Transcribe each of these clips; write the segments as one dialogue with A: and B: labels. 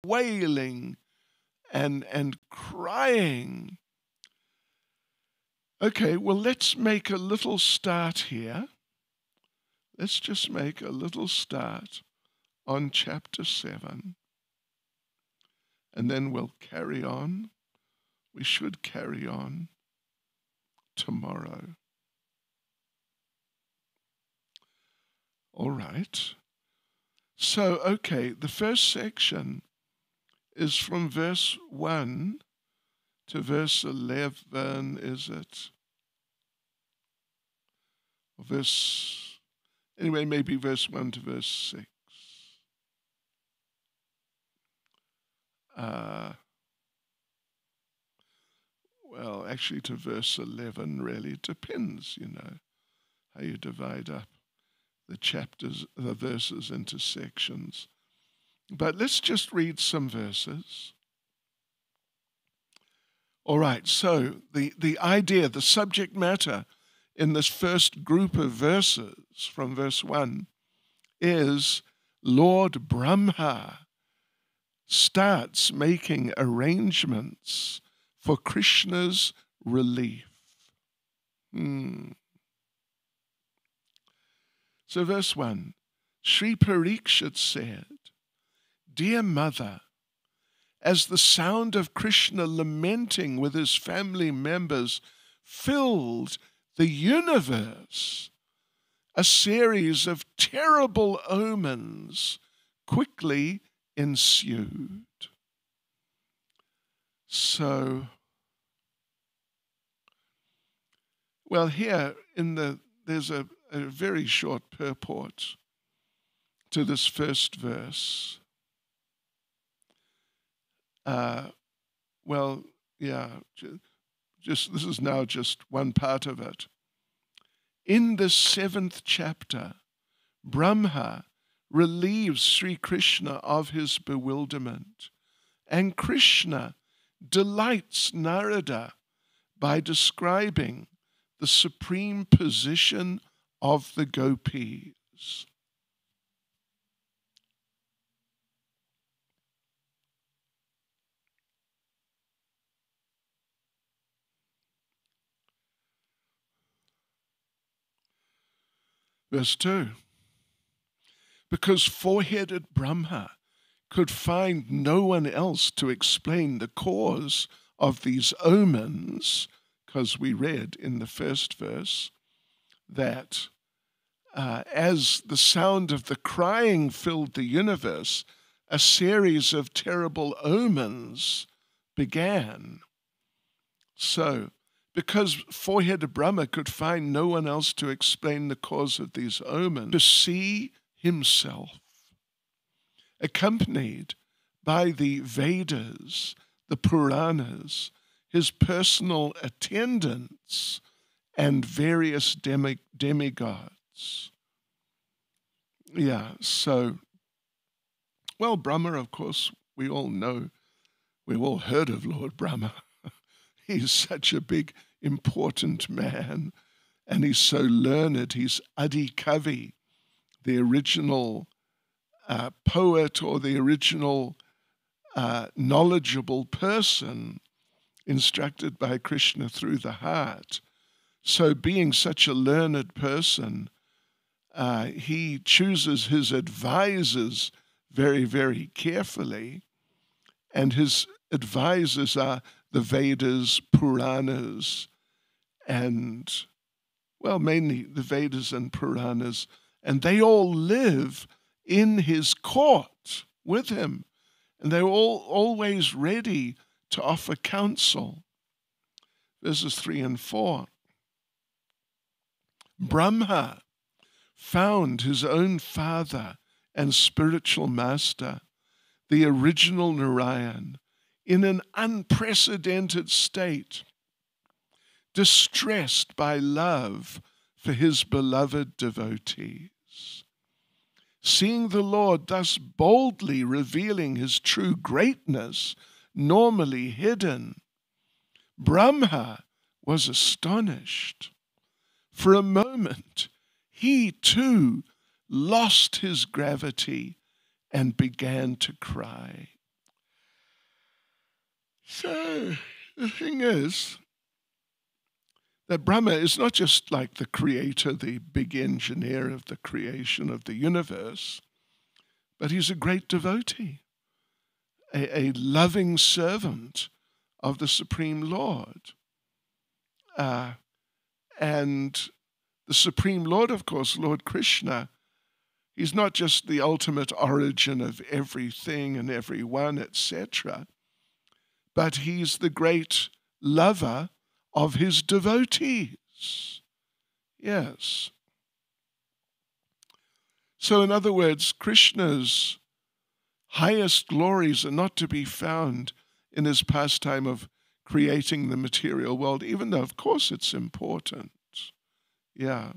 A: wailing and crying. Okay, well, let's make a little start here. Let's just make a little start on chapter 7. And then we'll carry on. We should carry on tomorrow. All right. So, okay, the first section is from verse 1 to verse 11, is it? Anyway, maybe verse 1 to verse 6. Well, actually to verse 11, really. It depends, how you divide up the verses into sections. But let's just read some verses. All right, so the idea, the subject matter in this first group of verses from verse 1 is Lord Brahma starts making arrangements for Krishna's relief. So verse 1, Sri Parikshit said, "Dear mother, as the sound of Krishna lamenting with his family members filled the universe, a series of terrible omens quickly ensued." So, well, here there's a very short purport to this first verse. This is now just one part of it. In this 7th chapter, Brahma relieves Sri Krishna of his bewilderment, and Krishna delights Narada by describing the supreme position of the gopis. Verse 2, because four-headed Brahma could find no one else to explain the cause of these omens, because we read in the first verse that as the sound of the crying filled the universe, a series of terrible omens began. So, because four-headed Brahma could find no one else to explain the cause of these omens, to see himself, accompanied by the Vedas, the Puranas, his personal attendants, and various demigods. So, well, Brahma, of course, we all know, we've all heard of Lord Brahma. He's such a big, important man, and he's so learned. He's Adi Kavi, the original poet or the original knowledgeable person instructed by Krishna through the heart. So being such a learned person, he chooses his advisors very, very carefully, and his advisors are the Vedas, Puranas, and, well, mainly the Vedas and Puranas, and they all live in his court with him, and they're all always ready to offer counsel. Verses 3 and 4. Brahma found his own father and spiritual master, the original Narayan, in an unprecedented state, distressed by love for his beloved devotees. Seeing the Lord thus boldly revealing his true greatness, normally hidden, Brahma was astonished. For a moment, he too lost his gravity and began to cry. So the thing is that Brahma is not just like the creator, the big engineer of the creation of the universe, but he's a great devotee, a loving servant of the Supreme Lord. And the Supreme Lord, of course, Lord Krishna, he's not just the ultimate origin of everything and everyone, etc., but he's the great lover of his devotees. Yes. So in other words, Krishna's highest glories are not to be found in his pastime of creating the material world, even though, of course, it's important. Yeah.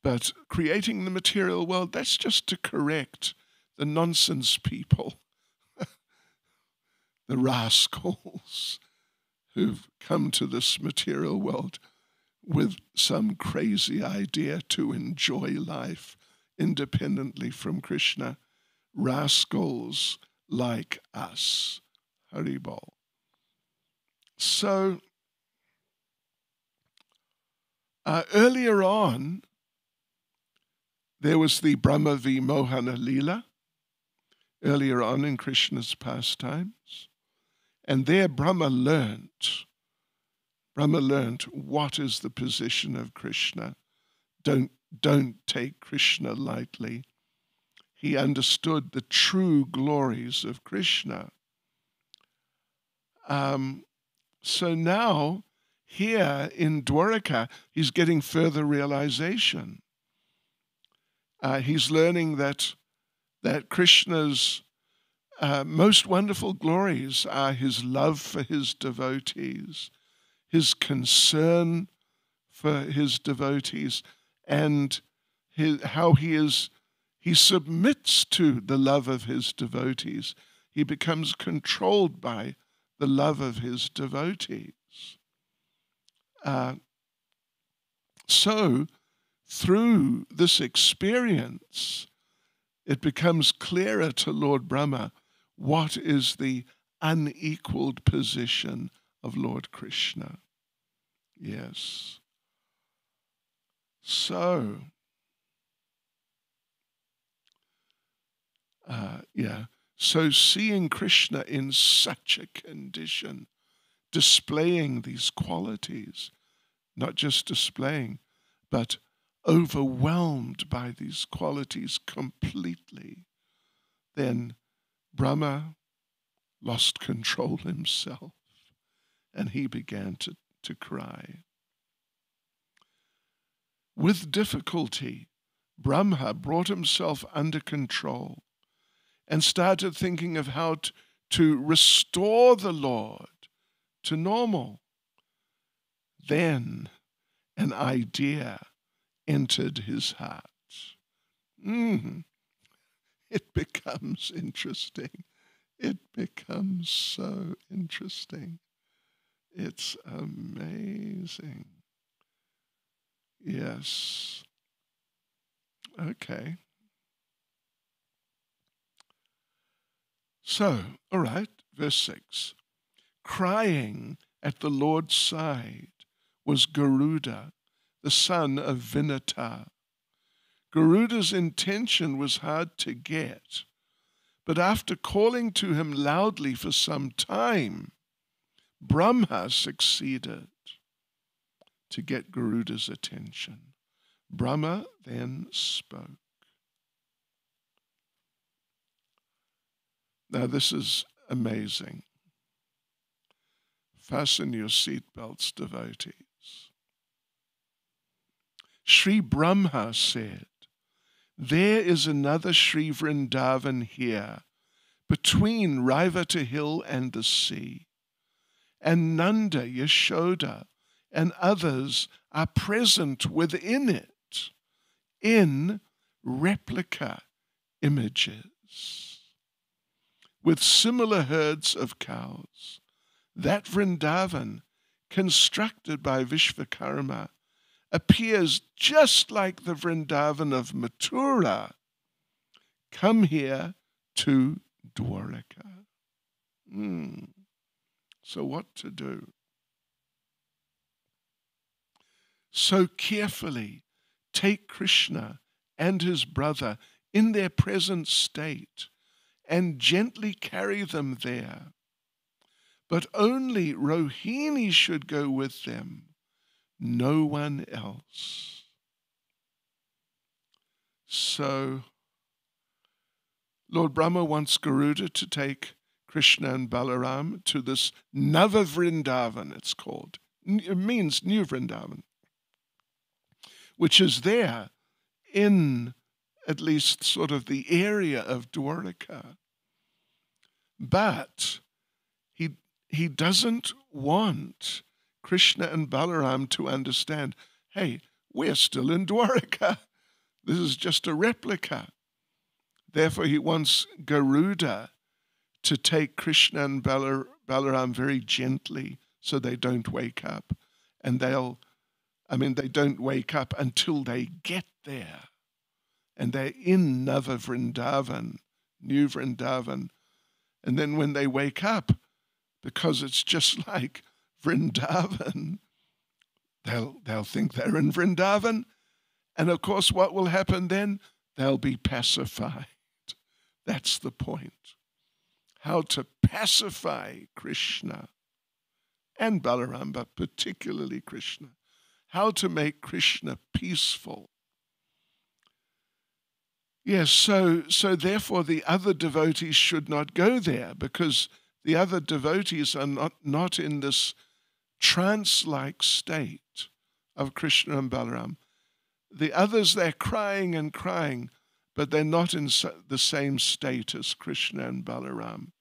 A: But creating the material world, that's just to correct the nonsense people, the rascals who've come to this material world with some crazy idea to enjoy life independently from Krishna. Rascals like us. Haribol. So, earlier on, there was the Brahma Vimohana Leela, earlier on in Krishna's pastimes. And there Brahma learnt what is the position of Krishna. Don't take Krishna lightly. He understood the true glories of Krishna. So now, here in Dwaraka, he's getting further realization. He's learning that Krishna's most wonderful glories are his love for his devotees, his concern for his devotees, and how he submits to the love of his devotees. He becomes controlled by the love of his devotees. So, through this experience, it becomes clearer to Lord Brahma what is the unequaled position of Lord Krishna. Yes. So, so seeing Krishna in such a condition, displaying these qualities, not just displaying, but overwhelmed by these qualities completely, then Brahma lost control himself and he began to cry. With difficulty, Brahma brought himself under control and started thinking of how to restore the Lord to normal. Then an idea entered his heart. It becomes interesting. It becomes so interesting. It's amazing. Yes. Okay. So, all right, verse 6. Crying at the Lord's side was Garuda, the son of Vinata. Garuda's intention was hard to get, but after calling to him loudly for some time, Brahma succeeded to get Garuda's attention. Brahma then spoke. Now this is amazing. Fasten your seatbelts, devotees. Sri Brahma said, there is another Sri Vrindavan here, between Raivata Hill and the sea. And Nanda, Yashoda, and others are present within it, in replica images, with similar herds of cows. That Vrindavan, constructed by Vishvakarma, appears just like the Vrindavan of Mathura. Come here to Dwaraka. So what to do? So carefully take Krishna and his brother in their present state and gently carry them there. But only Rohini should go with them, no one else. So Lord Brahma wants Garuda to take Krishna and Balaram to this Nava Vrindavan, it's called. It means New Vrindavan, which is there in at least sort of the area of Dwaraka. But he doesn't want Krishna and Balaram to understand, hey, we're still in Dwaraka. This is just a replica. Therefore, he wants Garuda to take Krishna and Balaram very gently so they don't wake up. And they don't wake up until they get there. And they're in Nava Vrindavan, New Vrindavan. And then when they wake up, because it's just like Vrindavan, they'll think they're in Vrindavan. And of course, what will happen then? They'll be pacified. That's the point. How to pacify Krishna and Balaram, but particularly Krishna. How to make Krishna peaceful. Yes, so therefore the other devotees should not go there, because the other devotees are not in this trance-like state of Krishna and Balaram. The others, they're crying and crying, but they're not in the same state as Krishna and Balaram.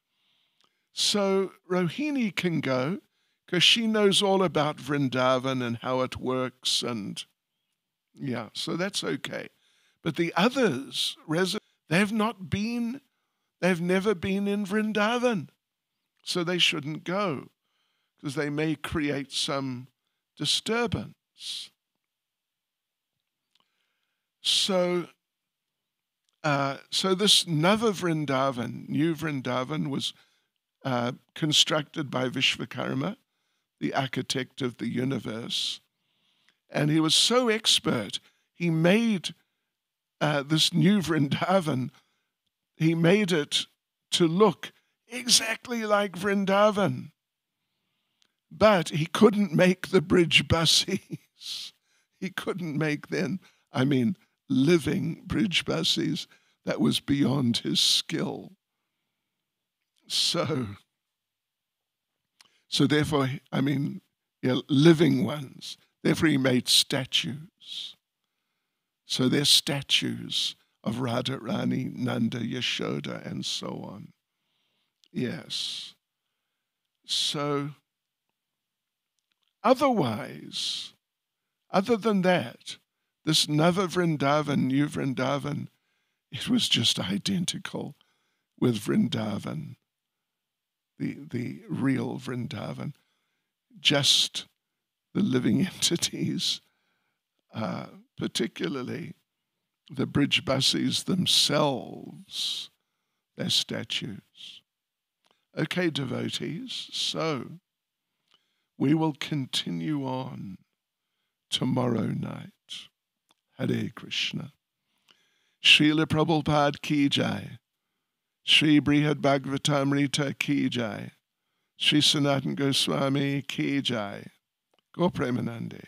A: So Rohini can go, because she knows all about Vrindavan and how it works, and yeah, so that's okay. But the others, they've never been in Vrindavan, so they shouldn't go, because they may create some disturbance. So this Nava Vrindavan, New Vrindavan, was constructed by Vishvakarma, the architect of the universe. And he was so expert, he made this New Vrindavan, he made it to look exactly like Vrindavan. But he couldn't make the bridge buses. He couldn't make living bridge buses. That was beyond his skill. So therefore, living ones. Therefore, he made statues. So they're statues of Radharani, Nanda, Yashoda, and so on. Yes. So otherwise, other than that, this Nava Vrindavan, New Vrindavan, it was just identical with Vrindavan, the real Vrindavan. Just the living entities, particularly the bridge buses themselves, they're statues. Okay, devotees, so we will continue on tomorrow night. Hare Krishna. Srila Prabhupada ki jai. Sri Brihad Bhagavatamrita ki jai. Sri Sanatana Goswami ki jai. Go Premanande.